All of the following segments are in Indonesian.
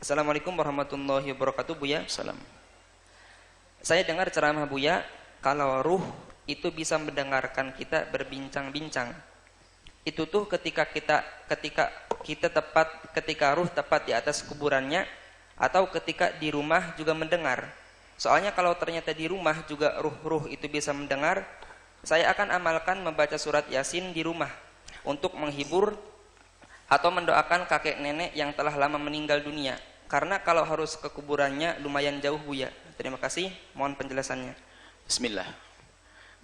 Assalamualaikum warahmatullahi wabarakatuh, Buya. Salam. Saya dengar ceramah Buya, kalau ruh itu bisa mendengarkan kita berbincang-bincang. Itu tuh ketika ruh tepat di atas kuburannya, atau ketika di rumah juga mendengar. Soalnya kalau ternyata di rumah juga ruh-ruh itu bisa mendengar, saya akan amalkan membaca surat Yasin di rumah untuk menghibur atau mendoakan kakek nenek yang telah lama meninggal dunia. Karena kalau harus ke kuburannya lumayan jauh, Buya. Terima kasih, mohon penjelasannya. Bismillah.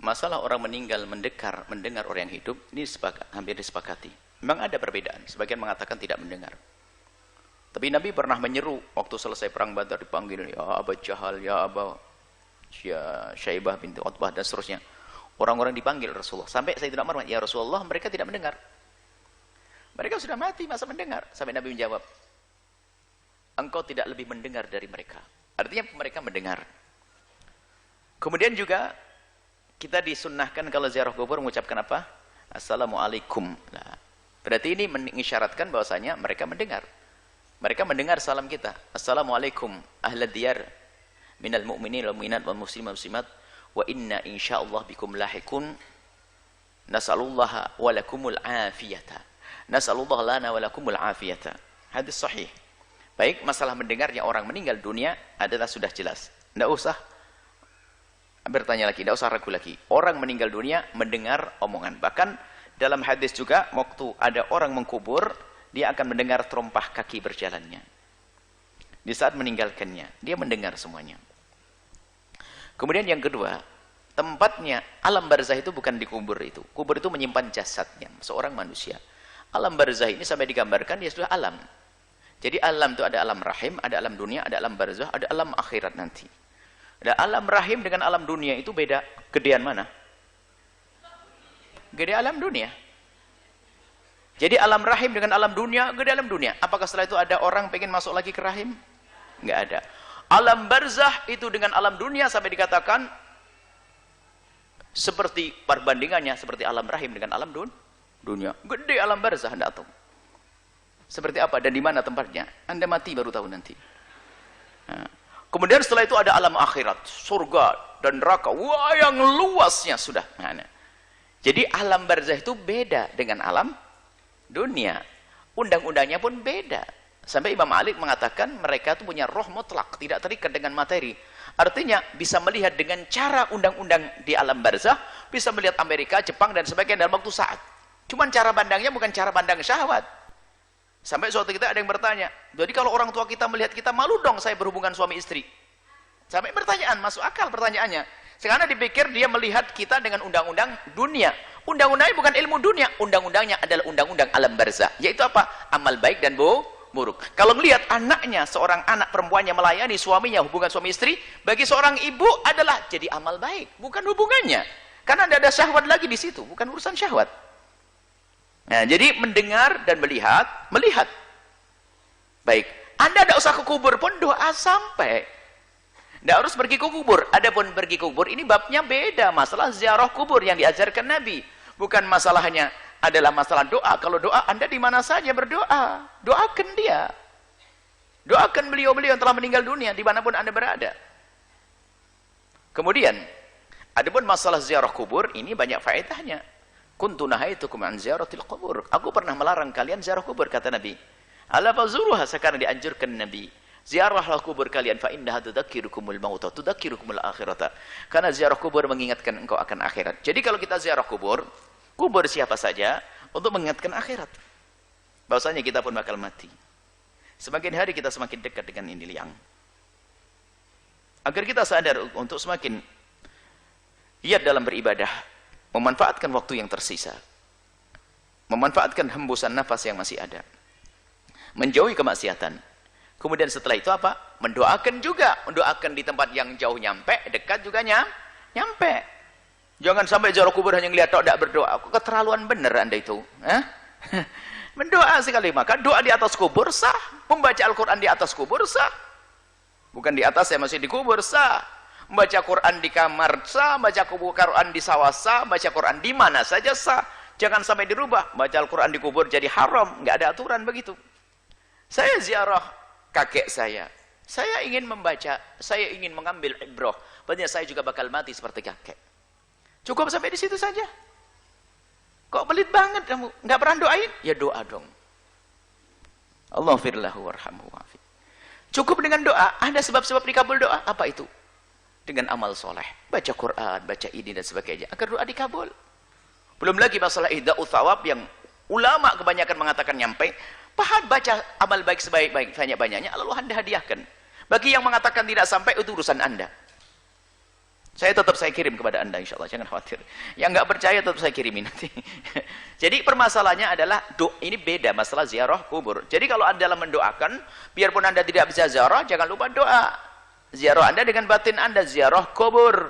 Masalah orang meninggal mendengar orang yang hidup ini hampir disepakati. Memang ada perbedaan. Sebagian mengatakan tidak mendengar. Tapi Nabi pernah menyeru waktu selesai perang Badar, dipanggil ya Aba Jahal, ya Aba Syaibah binti Utbah dan seterusnya. Orang-orang dipanggil Rasulullah. Sampai saya tidak marah, ya Rasulullah, mereka tidak mendengar. Mereka sudah mati, masa mendengar? Sampai Nabi menjawab, engkau tidak lebih mendengar dari mereka. Artinya mereka mendengar. Kemudian juga kita disunnahkan kalau ziarah kubur mengucapkan apa? Assalamualaikum. Nah, berarti ini mengisyaratkan bahwasanya mereka mendengar. Mereka mendengar salam kita. Assalamualaikum ahlad diyar minal mu'minin wal mu'minat wal muslimin wal muslimat wa inna insyaallah bikum lahikun nas'alullaha wa lakumul afiyata. Nas'alullah lana wa lakumul afiyata. Hadis sahih. Baik, masalah mendengarnya orang meninggal dunia adalah sudah jelas. Tidak usah bertanya lagi, tidak usah ragu lagi. Orang meninggal dunia mendengar omongan. Bahkan dalam hadis juga, waktu ada orang mengkubur, dia akan mendengar terompah kaki berjalannya. Di saat meninggalkannya, dia mendengar semuanya. Kemudian yang kedua, tempatnya alam barzah itu bukan di kubur itu. Kubur itu menyimpan jasadnya, seorang manusia. Alam barzah ini sampai digambarkan, dia sudah alam. Jadi alam itu ada alam rahim, ada alam dunia, ada alam barzah, ada alam akhirat nanti. Ada alam rahim dengan alam dunia itu beda. Gedean mana? Gede alam dunia. Jadi alam rahim dengan alam dunia, gede alam dunia. Apakah setelah itu ada orang pengen masuk lagi ke rahim? Enggak ada. Alam barzah itu dengan alam dunia sampai dikatakan seperti perbandingannya seperti alam rahim dengan alam dunia. Gede alam barzah, enggak tahu. Seperti apa dan di mana tempatnya? Anda mati baru tahu nanti. Nah. Kemudian setelah itu ada alam akhirat, surga dan neraka. Wah, yang luasnya sudah. Nah. Jadi alam barzah itu beda dengan alam dunia. Undang-undangnya pun beda. Sampai Imam Malik mengatakan mereka itu punya roh mutlak, tidak terikat dengan materi. Artinya bisa melihat dengan cara undang-undang di alam barzah, bisa melihat Amerika, Jepang dan sebagainya dalam waktu saat. Cuman cara pandangnya bukan cara pandang syahwat. Sampai suatu kita ada yang bertanya, jadi kalau orang tua kita melihat kita, malu dong saya berhubungan suami istri. Sampai pertanyaan, masuk akal pertanyaannya. Sekarang dipikir dia melihat kita dengan undang-undang dunia. Undang-undangnya bukan ilmu dunia, undang-undangnya adalah undang-undang alam barzah. Yaitu apa? Amal baik dan buruk. Kalau melihat anaknya, seorang anak perempuannya melayani suaminya, hubungan suami istri, bagi seorang ibu adalah jadi amal baik. Bukan hubungannya. Karena tidak ada syahwat lagi di situ, bukan urusan syahwat. Nah, jadi mendengar dan melihat. Baik, Anda tidak usah ke kubur pun doa sampai. Tidak harus pergi ke kubur. Adapun pergi ke kubur ini babnya beda. Masalah ziarah kubur yang diajarkan Nabi. Bukan masalahnya adalah masalah doa. Kalau doa Anda di mana saja berdoa. Doakan dia. Doakan beliau-beliau yang telah meninggal dunia dimanapun Anda berada. Kemudian, adapun masalah ziarah kubur ini banyak faedahnya. Kuntu nahaitukum an ziyaratil qubur. Aku pernah melarang kalian ziarah kubur, kata Nabi. Ala fazuruha, sekarang dianjurkan Nabi. Ziarahlah kubur kalian fa innaha tudzakirukumul mauta, tudzakirukumul akhirata. Karena ziarah kubur mengingatkan engkau akan akhirat. Jadi kalau kita ziarah kubur siapa saja untuk mengingatkan akhirat. Bahwasanya kita pun bakal mati. Semakin hari kita semakin dekat dengan ini liang. Agar kita sadar untuk semakin giat dalam beribadah. Memanfaatkan waktu yang tersisa, memanfaatkan hembusan nafas yang masih ada, menjauhi kemaksiatan. Kemudian setelah itu apa? Mendoakan juga, mendoakan di tempat yang jauh nyampe, dekat juga nyampe. Jangan sampai ziarah kubur hanya ngelihat tok, tidak berdoa. Keterlaluan benar Anda itu. Mendoa sekali, maka doa di atas kubur sah, membaca Al-Quran di atas kubur sah, bukan di atas, saya masih di kubur sah. Membaca Quran di kamar sah, baca Quran di sawah sah, baca Quran di mana saja sah. Jangan sampai dirubah, baca Al-Quran di kubur jadi haram. Nggak ada aturan begitu. Saya ziarah kakek saya ingin membaca, saya ingin mengambil ibrah, berarti saya juga bakal mati seperti kakek. Cukup sampai di situ saja. Kok pelit banget kamu, nggak pernah doain? Ya doa dong. Allah firlahu warhamhu wa'afi. Cukup dengan doa. Ada sebab-sebab dikabul doa. Apa itu? Dengan amal soleh, baca Quran, baca ini dan sebagainya, agar doa dikabul. Belum lagi masalah ihda'u thawab yang ulama kebanyakan mengatakan nyampe, pahala baca amal baik sebaik-baik banyak-banyaknya, lalu Anda hadiahkan. Bagi yang mengatakan tidak sampai, itu urusan Anda. Saya kirim kepada Anda insyaallah, jangan khawatir. Yang nggak percaya tetap saya kirimin nanti. Jadi permasalahannya adalah ini beda masalah ziarah kubur. Jadi kalau Anda dalam mendoakan, biarpun Anda tidak bisa ziarah, jangan lupa doa. Ziarah Anda dengan batin Anda, ziarah kubur.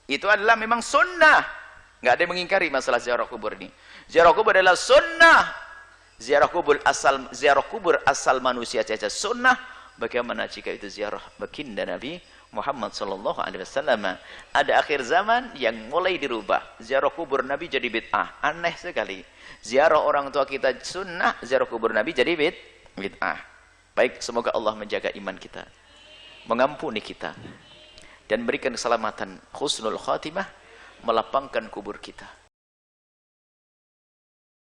Itu adalah memang sunnah. Nggak ada yang mengingkari masalah ziarah kubur ini. Ziarah kubur adalah sunnah. Ziarah kubur asal manusia saja sunnah. Bagaimana jika itu ziarah baginda Nabi Muhammad sallallahu alaihi wasallam? Ada akhir zaman yang mulai dirubah. Ziarah kubur Nabi jadi bid'ah. Aneh sekali. Ziarah orang tua kita sunnah, ziarah kubur Nabi jadi bid'ah. Baik, semoga Allah menjaga iman kita, mengampuni kita, dan berikan keselamatan husnul khatimah, melapangkan kubur kita.